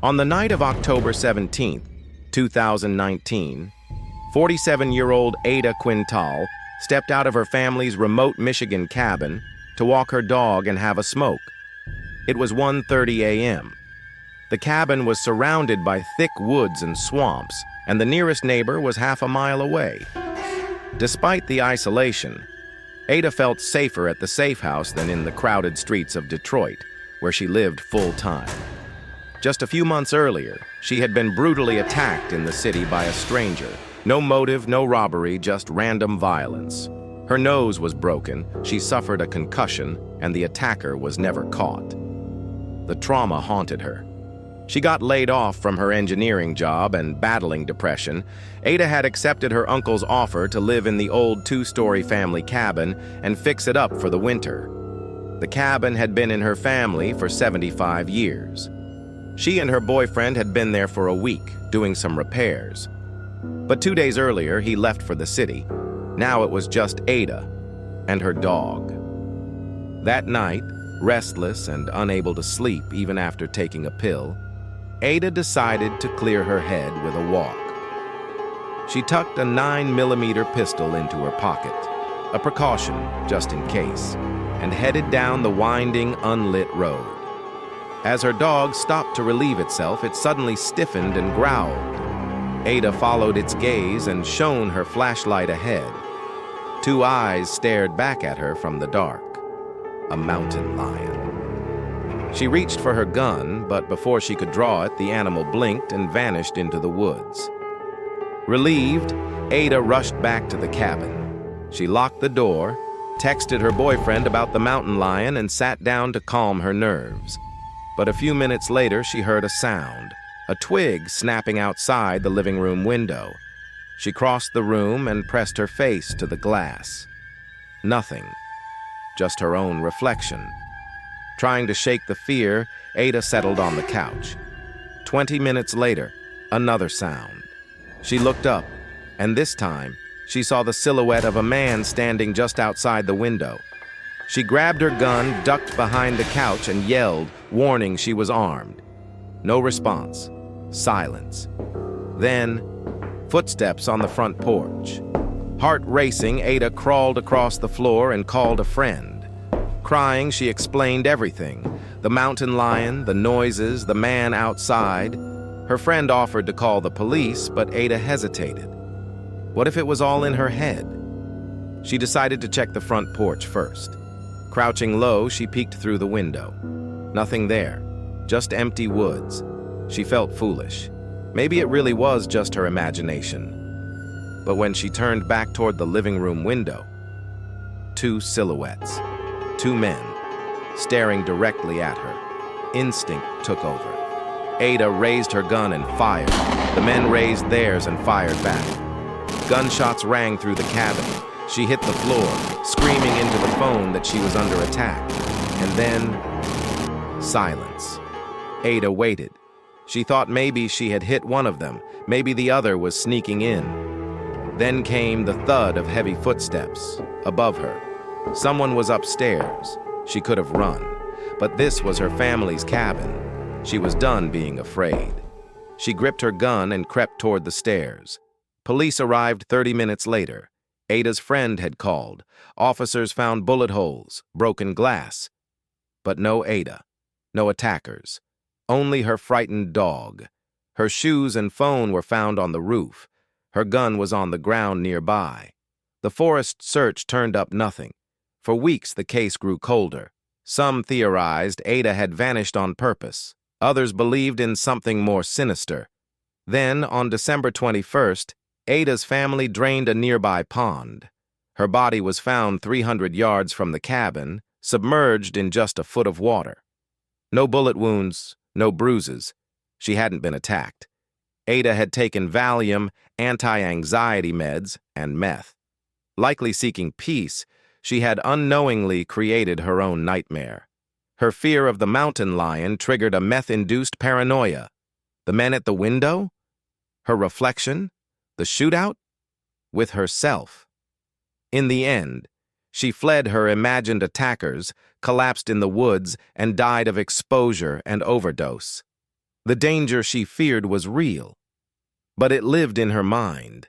On the night of October 17, 2019, 47-year-old Ada Quintal stepped out of her family's remote Michigan cabin to walk her dog and have a smoke. It was 1:30 a.m. The cabin was surrounded by thick woods and swamps, and the nearest neighbor was half a mile away. Despite the isolation, Ada felt safer at the safe house than in the crowded streets of Detroit, where she lived full-time. Just a few months earlier, she had been brutally attacked in the city by a stranger. No motive, no robbery, just random violence. Her nose was broken, she suffered a concussion, and the attacker was never caught. The trauma haunted her. She got laid off from her engineering job and battling depression. Ada had accepted her uncle's offer to live in the old two-story family cabin and fix it up for the winter. The cabin had been in her family for 75 years. She and her boyfriend had been there for a week, doing some repairs. But 2 days earlier, he left for the city. Now it was just Ada and her dog. That night, restless and unable to sleep even after taking a pill, Ada decided to clear her head with a walk. She tucked a 9mm pistol into her pocket, a precaution just in case, and headed down the winding, unlit road. As her dog stopped to relieve itself, it suddenly stiffened and growled. Ada followed its gaze and shone her flashlight ahead. Two eyes stared back at her from the dark. A mountain lion. She reached for her gun, but before she could draw it, the animal blinked and vanished into the woods. Relieved, Ada rushed back to the cabin. She locked the door, texted her boyfriend about the mountain lion, and sat down to calm her nerves. But a few minutes later, she heard a sound, a twig snapping outside the living room window. She crossed the room and pressed her face to the glass. Nothing, just her own reflection. Trying to shake the fear, Ada settled on the couch. 20 minutes later, another sound. She looked up, and this time, she saw the silhouette of a man standing just outside the window. She grabbed her gun, ducked behind the couch, and yelled, warning she was armed. No response. Silence. Then, footsteps on the front porch. Heart racing, Ada crawled across the floor and called a friend. Crying, she explained everything. The mountain lion, the noises, the man outside. Her friend offered to call the police, but Ada hesitated. What if it was all in her head? She decided to check the front porch first. Crouching low, she peeked through the window. Nothing there, just empty woods. She felt foolish. Maybe it really was just her imagination. But when she turned back toward the living room window, two silhouettes, two men, staring directly at her. Instinct took over. Ada raised her gun and fired. The men raised theirs and fired back. Gunshots rang through the cabin. She hit the floor, screaming into the phone that she was under attack. And then, silence. Ada waited. She thought maybe she had hit one of them, maybe the other was sneaking in. Then came the thud of heavy footsteps, above her. Someone was upstairs. She could have run, but this was her family's cabin. She was done being afraid. She gripped her gun and crept toward the stairs. Police arrived 30 minutes later. Ada's friend had called. Officers found bullet holes, broken glass. But no Ada, no attackers. Only her frightened dog. Her shoes and phone were found on the roof. Her gun was on the ground nearby. The forest search turned up nothing. For weeks, the case grew colder. Some theorized Ada had vanished on purpose. Others believed in something more sinister. Then, on December 21st, Ada's family drained a nearby pond. Her body was found 300 yards from the cabin, submerged in just a foot of water. No bullet wounds, no bruises. She hadn't been attacked. Ada had taken Valium, anti-anxiety meds, and meth. Likely seeking peace, she had unknowingly created her own nightmare. Her fear of the mountain lion triggered a meth-induced paranoia. The men at the window? Her reflection? The shootout? With herself. In the end, she fled her imagined attackers, collapsed in the woods, and died of exposure and overdose. The danger she feared was real, but it lived in her mind.